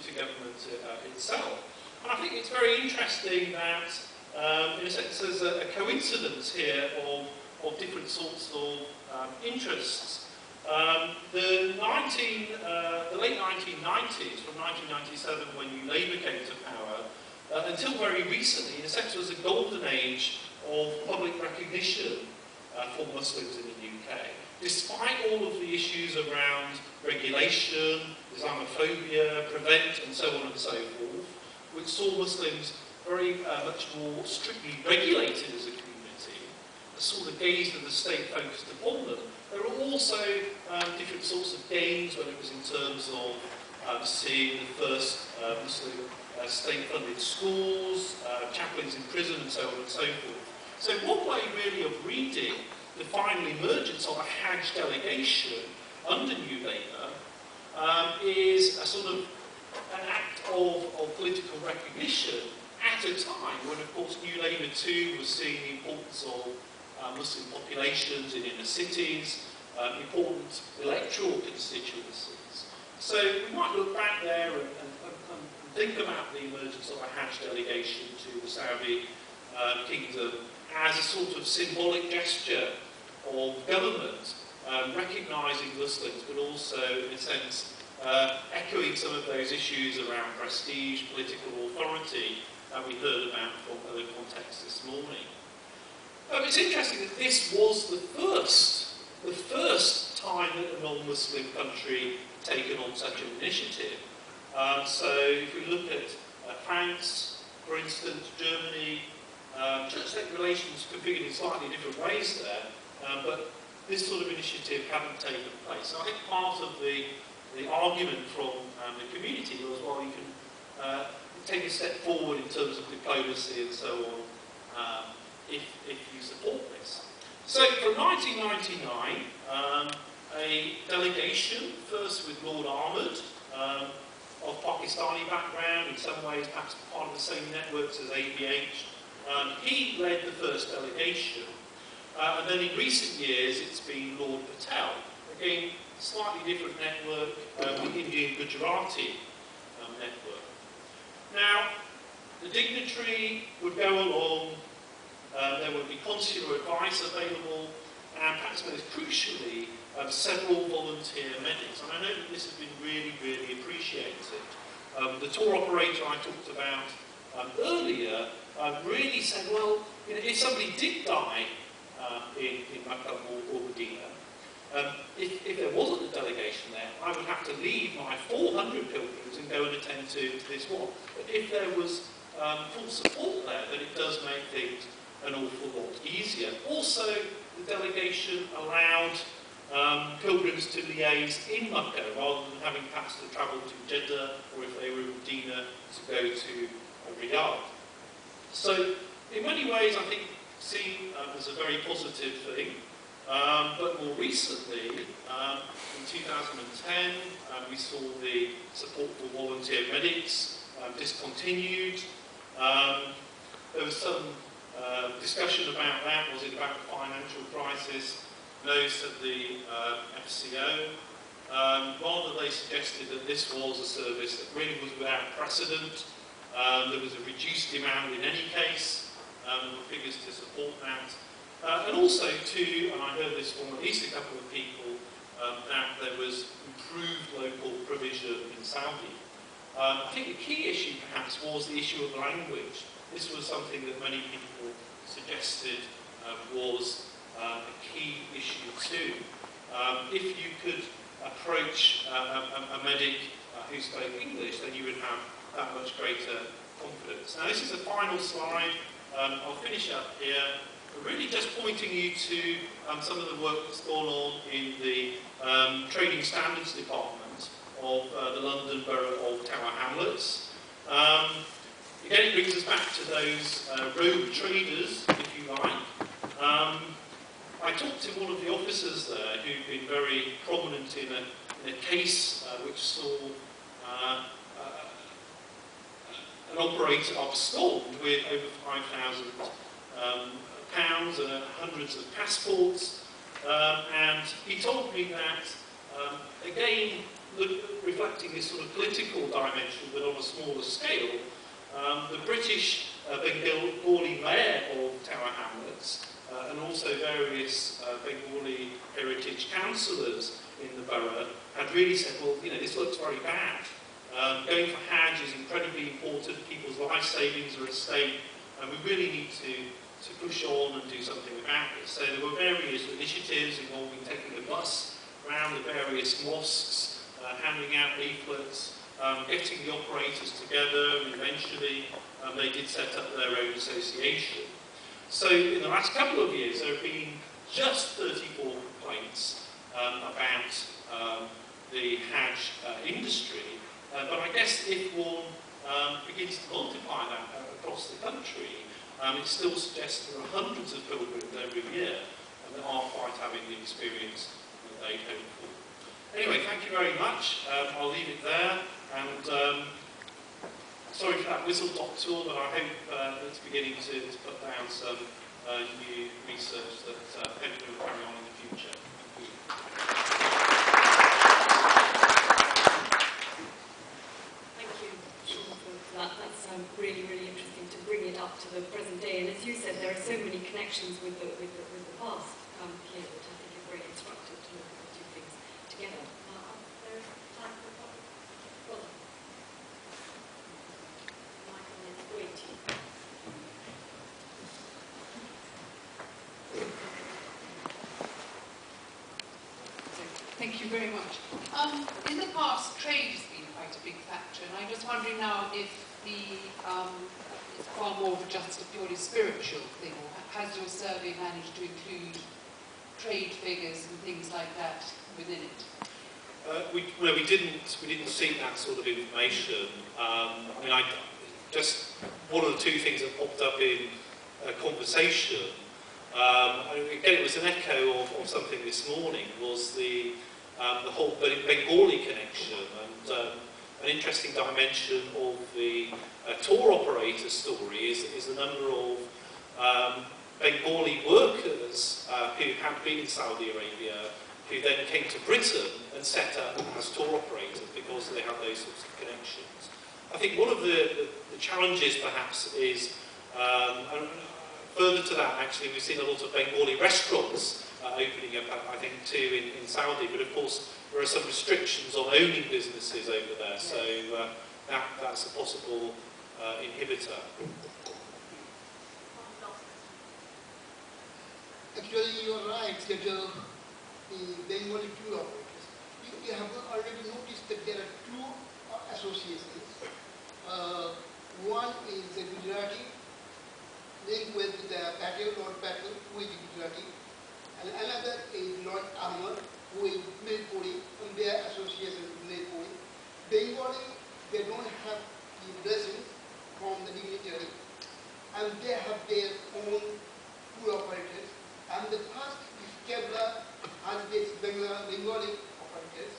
to government itself. And I think it's very interesting that, in a sense, there's a coincidence here of different sorts of interests. The late 1990s, from 1997 when New Labour came to power, until very recently, in a sense, was a golden age of public recognition for Muslims in the UK. Despite all of the issues around regulation, Islamophobia, prevent, and so on and so forth, which saw Muslims very much more strictly regulated as a community, the sort of gaze that the state focused upon them. There were also different sorts of gains, whether it was in terms of seeing the first Muslim state-funded schools, chaplains in prison, and so on and so forth. So one way really of reading the final emergence of a Hajj delegation under New Labour is a sort of an act of political recognition at a time when, of course, New Labour too was seeing the importance of Muslim populations in inner cities, important electoral constituencies. So we might look back there and think about the emergence of a Hajj delegation to the Saudi kingdom as a sort of symbolic gesture of government recognising Muslims, but also, in a sense, echoing some of those issues around prestige, political authority that we heard about from other contexts this morning. It's interesting that this was the first time that a non-Muslim country had taken on such an initiative. So if we look at France, for instance, Germany, church-state relations configured in slightly different ways there, but this sort of initiative hadn't taken place. So I think part of the argument from the community was, well, you can take a step forward in terms of diplomacy and so on if you support this. So from 1999, a delegation, first with Lord Ahmed, of Pakistani background, in some ways perhaps part of the same networks as ABH, he led the first delegation. And then in recent years, it's been Lord Patel. Again, slightly different network, the Indian Gujarati network. Now, the dignitary would go along, there would be consular advice available, and perhaps most crucially, several volunteer medics. And I know that this has been really, really appreciated. The tour operator I talked about earlier really said, well, you know, if somebody did die in Mecca or Medina, if there wasn't a delegation there, I would have to leave my 400 pilgrims and go and attend to this one. But if there was full support there, then it does make things an awful lot easier. Also, the delegation allowed pilgrims to liaise in Mecca rather than having perhaps to travel to Jeddah, or if they were in Medina, to go to Riyadh. So, in many ways, I think seen as a very positive thing. But more recently, in 2010, we saw the support for volunteer medics discontinued. There was some discussion about that. Was it about the financial crisis? Those at the FCO, rather they suggested that this was a service that really was without precedent. There was a reduced demand in any case. There were figures to support that. And also too, and I heard this from at least a couple of people, that there was improved local provision in Saudi. I think the key issue perhaps was the issue of language. This was something that many people suggested was a key issue too. If you could approach a medic who spoke English, then you would have that much greater confidence. Now this is the final slide. I'll finish up here, really just pointing you to some of the work that's gone on in the Trading Standards Department of the London Borough of Tower Hamlets. Again, it brings us back to those rogue traders, if you like. I talked to one of the officers there who'd been very prominent in a case which saw an operator abscond with over £5,000 and hundreds of passports. And he told me that Again, reflecting this sort of political dimension, but on a smaller scale, the British Bengali mayor of Tower Hamlets and also various Bengali heritage councillors in the borough had really said, well, you know, this looks very bad. Going for Hajj is incredibly important. People's life savings are at stake, and we really need to push on and do something about it. So there were various initiatives involving taking a bus around the various mosques, handing out leaflets, getting the operators together, and eventually they did set up their own association. So in the last couple of years there have been just 34 complaints about the Hajj industry, but I guess if one begins to multiply that across the country, it still suggests there are hundreds of pilgrims every year that aren't quite having the experience that they'd hoped for. Anyway, thank you very much. I'll leave it there, and sorry for that whistle-stop tour, but I hope it's beginning to put down some new research that hopefully will carry on in the future. Thank you. Thank you, Sean, for that. That's really, really interesting to bring it up to the present day. And as you said, there are so many connections with the past here that I think is very instructive to look at the two things together. There is time for a couple. Well done. Michael is waiting. Thank you very much. In the past, trade has been quite a big factor, and I'm just wondering now if it's far more of just a purely spiritual thing, or has your survey managed to include trade figures and things like that within it? We didn't seek that sort of information. I mean, just one of the two things that popped up in a conversation. Again, it was an echo of something this morning. Was the whole Bengali connection, and an interesting dimension of the tour operator story is the number of Bengali workers who had been in Saudi Arabia, who then came to Britain and set up as tour operators because they had those sorts of connections. I think one of the challenges perhaps is, and further to that actually, we've seen a lot of Bengali restaurants opening up, I think, too, in Saudi, but of course there are some restrictions on owning businesses over there, yes. So that's a possible inhibitor. Actually, you are right that the Bengali tour operators, you have already noticed that there are two associations. One is the Gujarati, linked with the Lord Patel, who is Gujarati, and another is Lord Ahmad, who is Mirpuri, and their association with Mirpuri. Bengali, they don't have the blessings from the dignitary, and they have their own tour operators. And the first is Kerala has this Bengali operators,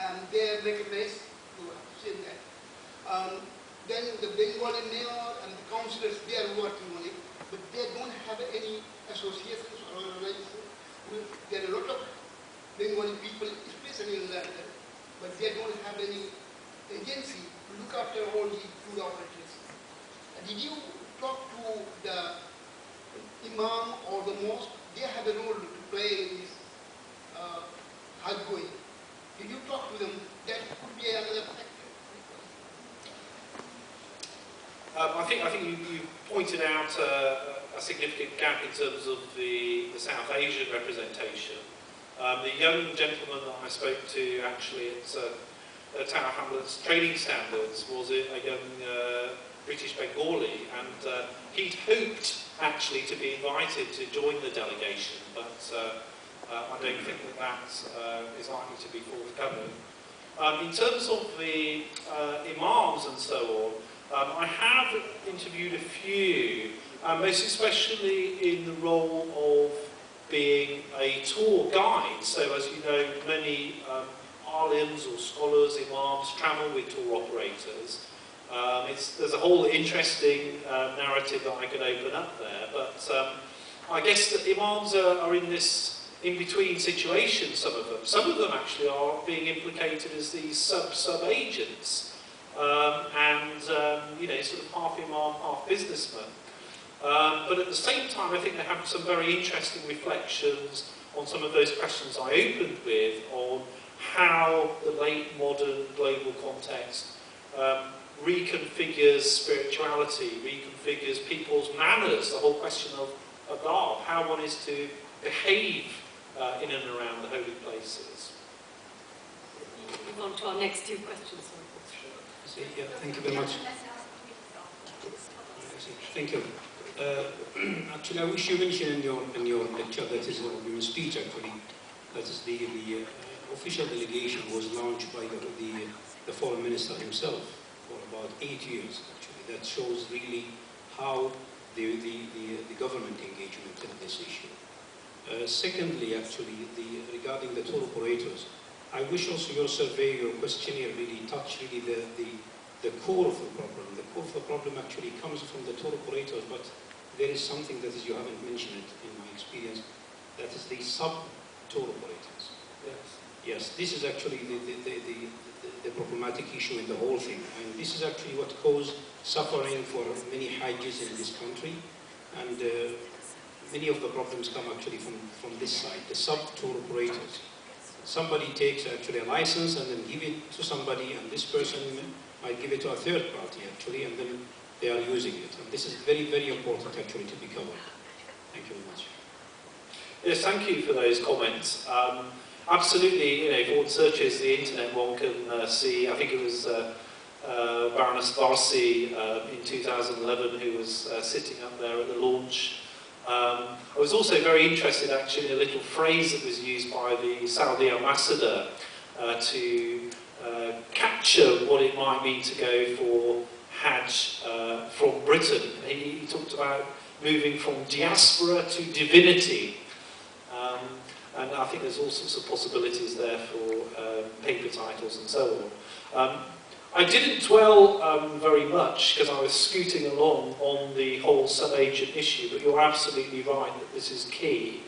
and they are recognized to have seen that. Then the Bengali mayor and the councillors, they are working on it, but they don't have any associations or organizations. There are a lot of Bengali people, especially in London, but they don't have any agency to look after all the tour operators. Did you talk to the imam or the mosque? They have a role to play in this Hajj-going. Did you talk to them? That could be another factor. I think you pointed out a significant gap in terms of the South Asian representation. The young gentleman that I spoke to actually at Tower Hamlets training standards was a young British Bengali, and he'd hoped actually to be invited to join the delegation, but I don't think that is likely to be forthcoming. In terms of the imams and so on, I have interviewed a few, most especially in the role of being a tour guide. So as you know, many alims or scholars, imams travel with tour operators. There's a whole interesting narrative that I could open up there, but I guess that imams are in this in-between situations, some of them. Some of them actually are being implicated as these sub-agents, you know, sort of half imam, half businessman. But at the same time, I think they have some very interesting reflections on some of those questions I opened with, on how the late modern global context reconfigures spirituality, reconfigures people's manners, the whole question of adab, how one is to behave in and around the holy places. Move on to our next two questions. Yeah, thank you very much. Thank you. Actually, I wish you mentioned in your lecture, that is your speech actually, that is the official delegation was launched by the foreign minister himself for about 8 years actually. That shows really how the government engagement in this issue. Secondly, actually, regarding the tour operators, I wish also your survey, your questionnaire really touch really the core of the problem. The core of the problem actually comes from the tour operators, but there is something that is, you haven't mentioned it in my experience, that is the sub-tour operators. Yes. Yes, this is actually the problematic issue in the whole thing. And this is actually what caused suffering for many Hajjis in this country. And many of the problems come actually from this side, the sub-tour operators. Somebody takes actually a license and then give it to somebody, and this person might give it to a third party actually, and then they are using it. And this is very, very important actually to be covered. Thank you very much. Yes, thank you for those comments. Absolutely, you know, if one searches the internet, one can see, I think it was Baroness Varsi in 2011 who was sitting up there at the launch. I was also very interested actually in a little phrase that was used by the Saudi ambassador to capture what it might mean to go for Hajj from Britain. He talked about moving from diaspora to divinity. And I think there's all sorts of possibilities there for paper titles and so on. I didn't dwell very much because I was scooting along on the whole sub-agent issue, but you're absolutely right that this is key.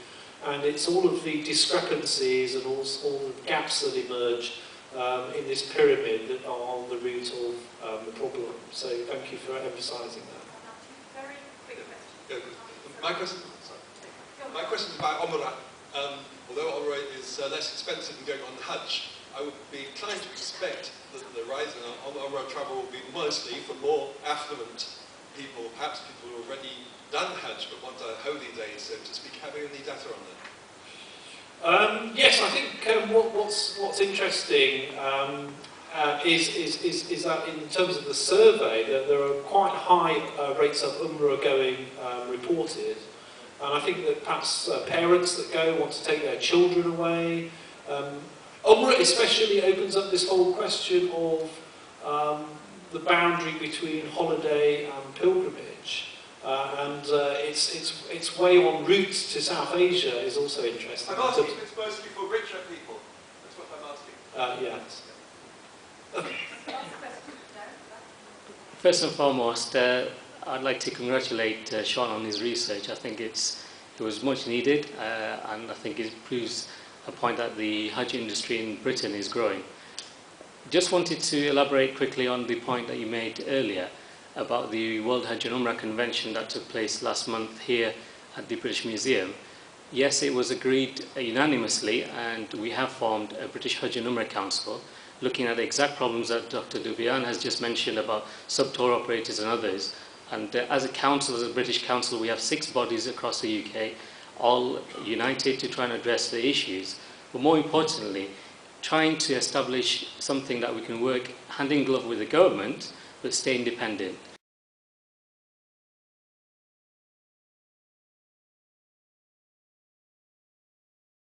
And it's all of the discrepancies and all the gaps that emerge in this pyramid that are the root of the problem. So thank you for emphasising that. Very quick question. Yeah, my question is about Umrah. Although Umrah is less expensive than going on Hajj, I would be inclined to expect that the rise in Umrah travel will be mostly for more affluent people, perhaps people who have already done Hajj but want a holy day, so to speak. Have you any data on that? Yes, I think what's interesting is that in terms of the survey, that there are quite high rates of Umrah going reported. And I think that perhaps parents that go want to take their children away. Umrah especially opens up this whole question of the boundary between holiday and pilgrimage. Its way on route to South Asia is also interesting. I'm asking if it's mostly for richer people. That's what I'm asking. Yes. First and foremost, I'd like to congratulate Sean on his research. I think it was much needed, and I think it proves a point that the Hajj industry in Britain is growing. Just wanted to elaborate quickly on the point that you made earlier about the World Hajj and Umrah Convention that took place last month here at the British Museum. Yes, it was agreed unanimously, and we have formed a British Hajj and Umrah Council looking at the exact problems that Dr. Dubian has just mentioned about sub-tour operators and others. And as a council, as a British council, we have 6 bodies across the UK, all united to try and address the issues. But more importantly, trying to establish something that we can work hand in glove with the government, but stay independent.